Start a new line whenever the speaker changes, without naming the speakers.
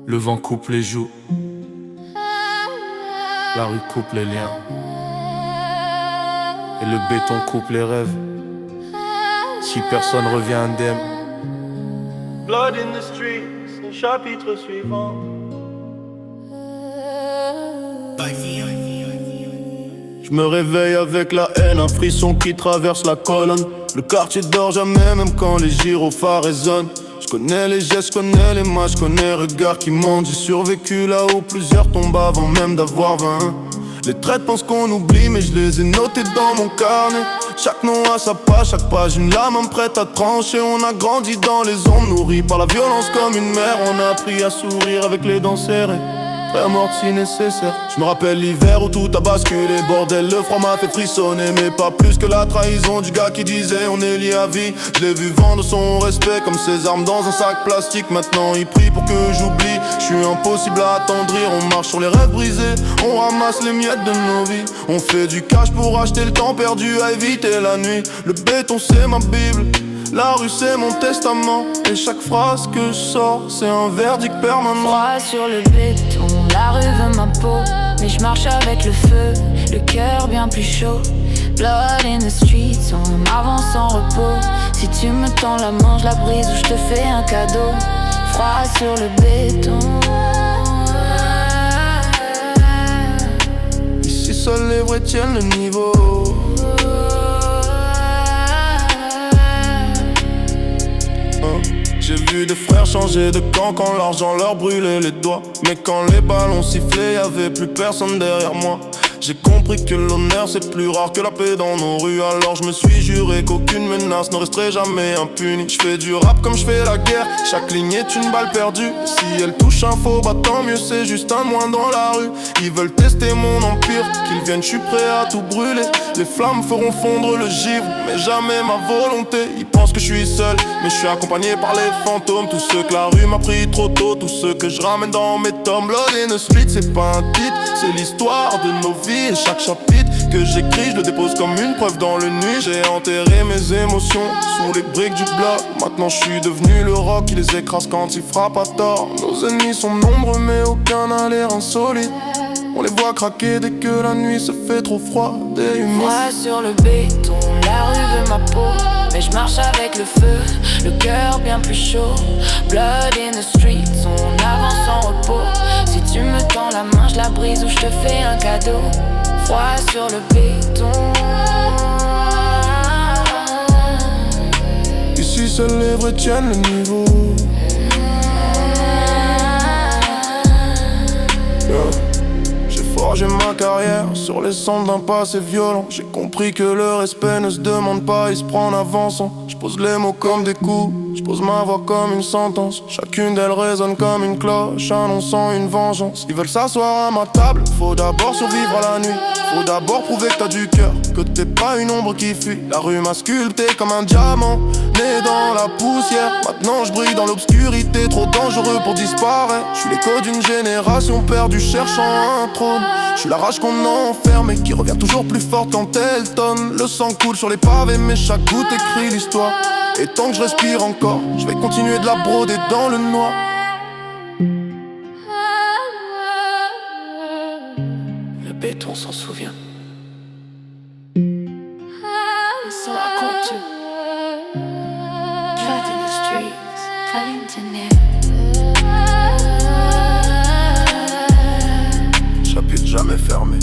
Le vent coupe les joues, la rue coupe les liens, et le béton coupe les rêves. Si personne revient indemne.
Blood in the streets, le chapitre suivant. Je me réveille avec la haine, un frisson qui traverse la colonne. Le quartier dort jamais, même quand les gyrophares résonnent. Je connais les gestes, je connais les mains, je connais les regards qui mentent. J'ai survécu là où plusieurs tombent avant même d'avoir 20. Les traites pensent qu'on oublie, mais je les ai notés dans mon carnet. Chaque nom a sa page, chaque page une lame prête à trancher. On a grandi dans les ombres, nourris par la violence comme une mère. On a appris à sourire avec les dents serrées, prêt à mordre si nécessaire. Je me rappelle l'hiver où tout a basculé. Bordel, le froid m'a fait frissonner, mais pas plus que la trahison du gars qui disait on est lié à vie. Je l'ai vu vendre son respect comme ses armes dans un sac plastique. Maintenant il prie pour que j'oublie. Je suis impossible à attendrir. On marche sur les rêves brisés, on ramasse les miettes de nos vies. On fait du cash pour acheter le temps perdu à éviter la nuit. Le béton c'est ma bible, la rue c'est mon testament. Et chaque phrase que je sors c'est un verdict permanent.
Froid sur le béton, la rue veut ma peau, mais je marche avec le feu, le cœur bien plus chaud. Blood in the streets, on avance en repos. Si tu me tends la main, je la brise ou je te fais un cadeau. Froid sur le béton.
Ici seuls les vrais tiennent le niveau. J'ai vu des frères changer de camp quand l'argent leur brûlait les doigts. Mais quand les ballons sifflaient, y'avait plus personne derrière moi. J'ai compris que l'honneur c'est plus rare que la paix dans nos rues. Alors je me suis juré qu'aucune menace ne resterait jamais impunie. Je fais du rap comme je fais la guerre, chaque ligne est une balle perdue. Si elle touche un faux, bah tant mieux, c'est juste un moins dans la rue. Ils veulent tester mon empire, qu'ils viennent, je suis prêt à tout brûler. Les flammes feront fondre le givre, mais jamais ma volonté. Ils pensent que je suis seul, mais je suis accompagné par les fantômes. Tous ceux que la rue m'a pris trop tôt, tous ceux que je ramène dans mes tomes. Blood in the street, c'est pas un titre, c'est l'histoire de nos vies. Et chaque chapitre que j'écris, je le dépose comme une preuve dans le nuit. J'ai enterré mes émotions sous les briques du bloc. Maintenant je suis devenu le roc qui les écrase quand ils frappent à tort. Nos ennemis sont nombreux mais aucun n'a l'air insolite. On les voit craquer dès que la nuit se fait trop froid et humide.
Froid sur le béton, la rue veut ma peau, mais je marche avec le feu, le cœur bien plus chaud. Blood in the streets, on avance en repos. Si tu me tends la main, je la brise ou je te fais un cadeau. Froid sur le béton.
Ici seuls les vrais tiennent le niveau. J'ai forgé ma carrière sur les cendres d'un passé violent. J'ai compris que le respect ne se demande pas, il se prend en avançant. Je pose les mots comme des coups, je pose ma voix comme une sentence. Chacune d'elles résonne comme une cloche, annonçant une vengeance. Ils veulent s'asseoir à ma table, faut d'abord survivre à la nuit. Faut d'abord prouver que t'as du cœur, que t'es pas une ombre qui fuit. La rue m'a sculpté comme un diamant, né dans la poussière. Maintenant je brille dans l'obscurité, trop dangereux pour disparaître. Je suis l'écho d'une génération perdue cherchant un trône. Je suis la rage qu'on enferme et qui revient toujours plus forte quand elle tonne. Le sang coule sur les pavés mais chaque goutte écrit l'histoire. Et tant que je respire encore, je vais continuer de la broder dans le noir.
Le béton s'en souvient. Ils sont racontés. Blood in the streets, à l'internet.
Chapitre jamais fermé.